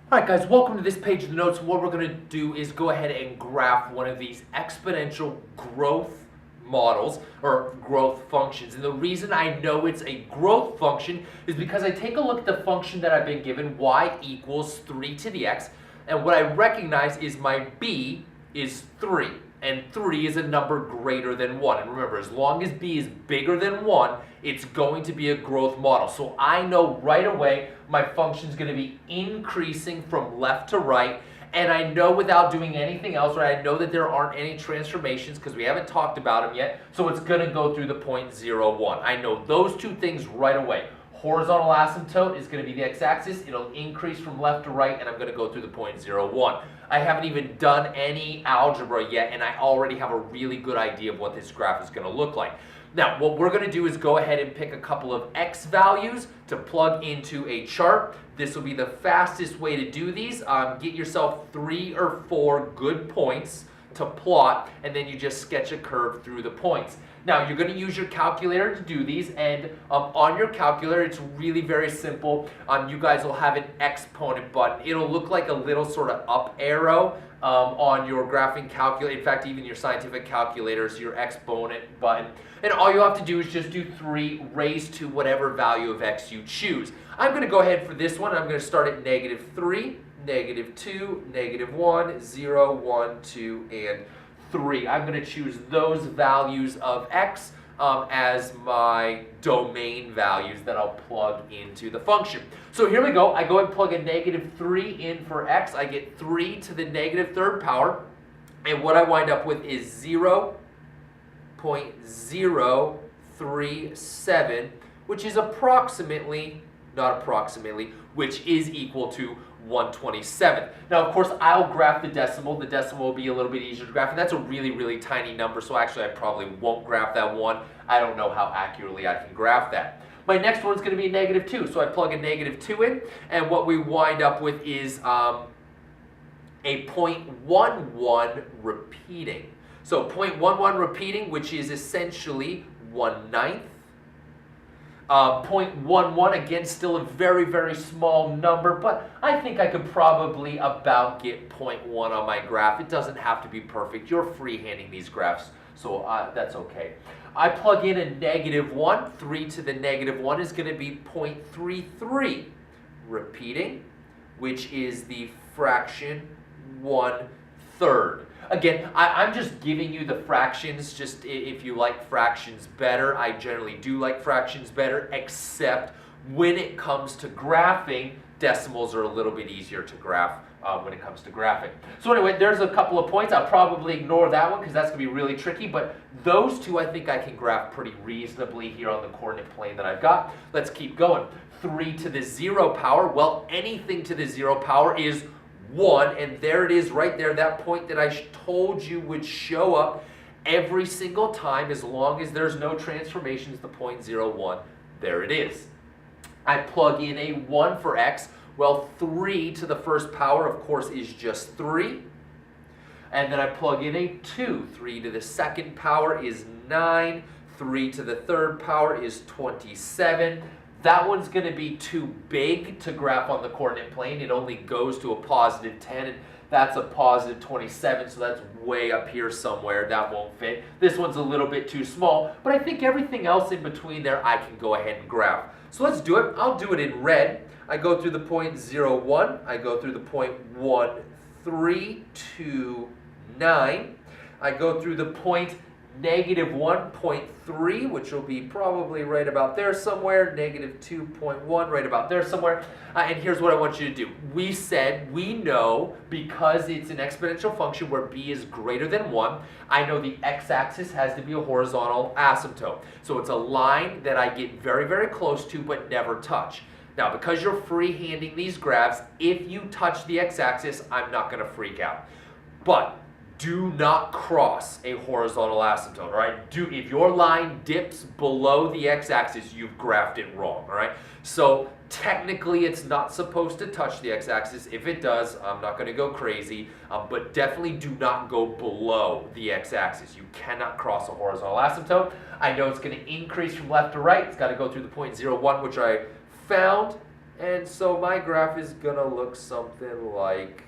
All right, guys, welcome to this page of the notes. What we're going to do is go ahead and graph one of these exponential growth models or growth functions. And the reason I know it's a growth function is because I take a look at the function that I've been given, y equals 3 to the x, and what I recognize is my b is 3, and 3 is a number greater than 1. And remember, as long as b is bigger than 1, it's going to be a growth model. So I know right away my function is going to be increasing from left to right, and I know without doing anything else, right, I know that there aren't any transformations because we haven't talked about them yet, so it's going to go through the point 0, 1. I know those two things right away. Horizontal asymptote is going to be the x-axis. It'll increase from left to right, and I'm going to go through the point 0, 1. I haven't even done any algebra yet, and I already have a really good idea of what this graph is going to look like. Now, what we're going to do is go ahead and pick a couple of x values to plug into a chart. This will be the fastest way to do these. Get yourself 3 or 4 good points to plot, and then you just sketch a curve through the points. Now, you're going to use your calculator to do these, and on your calculator, it's really very simple. You guys will have an exponent button. It'll look like a little sort of up arrow on your graphing calculator. In fact, even your scientific calculators, your exponent button. And all you have to do is just do 3 raised to whatever value of x you choose. I'm going to go ahead for this one. I'm going to start at -3, -2, -1, 0, 1, 2, and 3. I'm going to choose those values of x as my domain values that I'll plug into the function. So here we go. I go and plug a -3 in for x. I get 3 to the -3rd power. And what I wind up with is 0.037, which is approximately, not approximately, which is equal to 1/27. Now, of course, I'll graph the decimal. The decimal will be a little bit easier to graph, and that's a really, really tiny number, so actually I probably won't graph that one. I don't know how accurately I can graph that. My next one is going to be -2, so I plug a -2 in, and what we wind up with is a 0.11 repeating. So 0.11 repeating, which is essentially 1/9. 0.11, again, still a very, very small number, but I think I could probably about get 0.1 on my graph. It doesn't have to be perfect. You're freehanding these graphs, so that's okay. I plug in a -1. 3 to the -1 is going to be 0.33 repeating, which is the fraction 1/3. Again, I'm just giving you the fractions, just if you like fractions better. I generally do like fractions better, except when it comes to graphing, decimals are a little bit easier to graph when it comes to graphing. So anyway, there's a couple of points. I'll probably ignore that one because that's going to be really tricky, but those two I think I can graph pretty reasonably here on the coordinate plane that I've got. Let's keep going. 3 to the 0 power, well, anything to the 0 power is 1, and there it is right there, that point that I told you would show up every single time as long as there's no transformations, the 0.01, there it is. I plug in a 1 for x. Well, 3 to the 1st power, of course, is just 3. And then I plug in a 2. 3 to the 2nd power is 9. 3 to the 3rd power is 27. That one's going to be too big to graph on the coordinate plane. It only goes to a +10, and that's a +27, so that's way up here somewhere. That won't fit. This one's a little bit too small, but I think everything else in between there I can go ahead and graph. So let's do it. I'll do it in red. I go through the 0.01. I go through the 0.1329. I go through the -1.3, which will be probably right about there somewhere, -2.1, right about there somewhere. And here's what I want you to do. We said we know, because it's an exponential function where b is greater than 1, I know the x-axis has to be a horizontal asymptote. So it's a line that I get very, very close to but never touch. Now, because you're freehanding these graphs, if you touch the x-axis, I'm not going to freak out. But do not cross a horizontal asymptote, all right? If your line dips below the x-axis, you've graphed it wrong, all right? So technically, it's not supposed to touch the x-axis. If it does, I'm not going to go crazy, but definitely do not go below the x-axis. You cannot cross a horizontal asymptote. I know it's going to increase from left to right. It's got to go through the 0.01, which I found. And so my graph is gonna look something like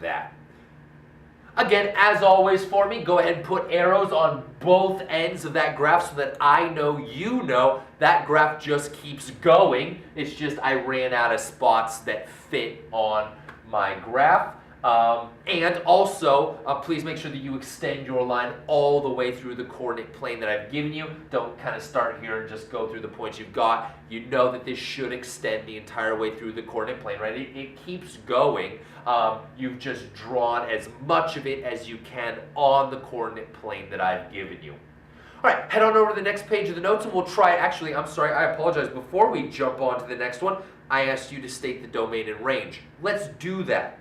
that. Again, as always for me, go ahead and put arrows on both ends of that graph so that I know you know that graph just keeps going. It's just I ran out of spots that fit on my graph. And also, please make sure that you extend your line all the way through the coordinate plane that I've given you. Don't kind of start here and just go through the points you've got. You know that this should extend the entire way through the coordinate plane, right? It keeps going. You've just drawn as much of it as you can on the coordinate plane that I've given you. All right, head on over to the next page of the notes and we'll try, actually, I'm sorry, I apologize. Before we jump on to the next one, I asked you to state the domain and range. Let's do that.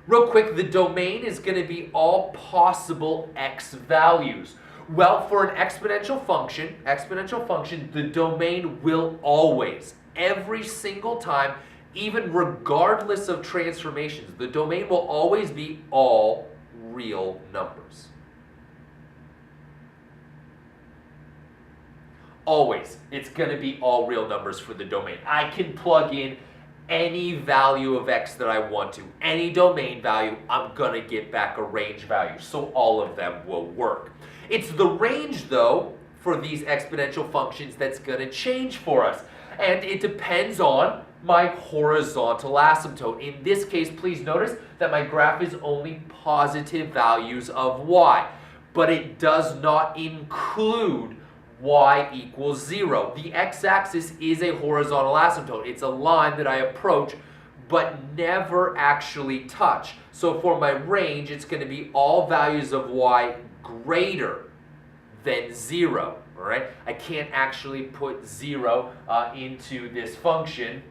Real quick, the domain is going to be all possible x values. Well, for an exponential function, the domain will always, every single time, even regardless of transformations, the domain will always be all real numbers. Always, it's going to be all real numbers for the domain. I can plug in any value of x that I want to, any domain value, I'm going to get back a range value. So all of them will work. It's the range, though, for these exponential functions that's going to change for us. And it depends on my horizontal asymptote. In this case, please notice that my graph is only positive values of y, but it does not include y equals 0. The x-axis is a horizontal asymptote. It's a line that I approach but never actually touch. So for my range, it's going to be all values of y greater than 0. All right? I can't actually put 0 into this function.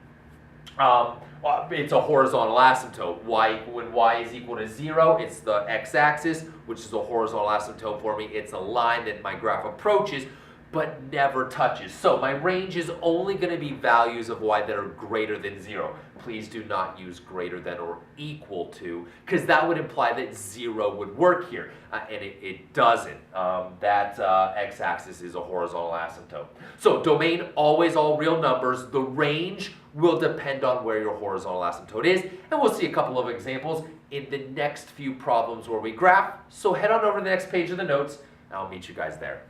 It's a horizontal asymptote. When y is equal to 0, it's the x-axis, which is a horizontal asymptote for me. It's a line that my graph approaches but never touches. So my range is only going to be values of y that are greater than 0. Please do not use greater than or equal to, because that would imply that 0 would work here, and it doesn't. That x-axis is a horizontal asymptote. So domain, always all real numbers. The range will depend on where your horizontal asymptote is, and we'll see a couple of examples in the next few problems where we graph. So head on over to the next page of the notes, and I'll meet you guys there.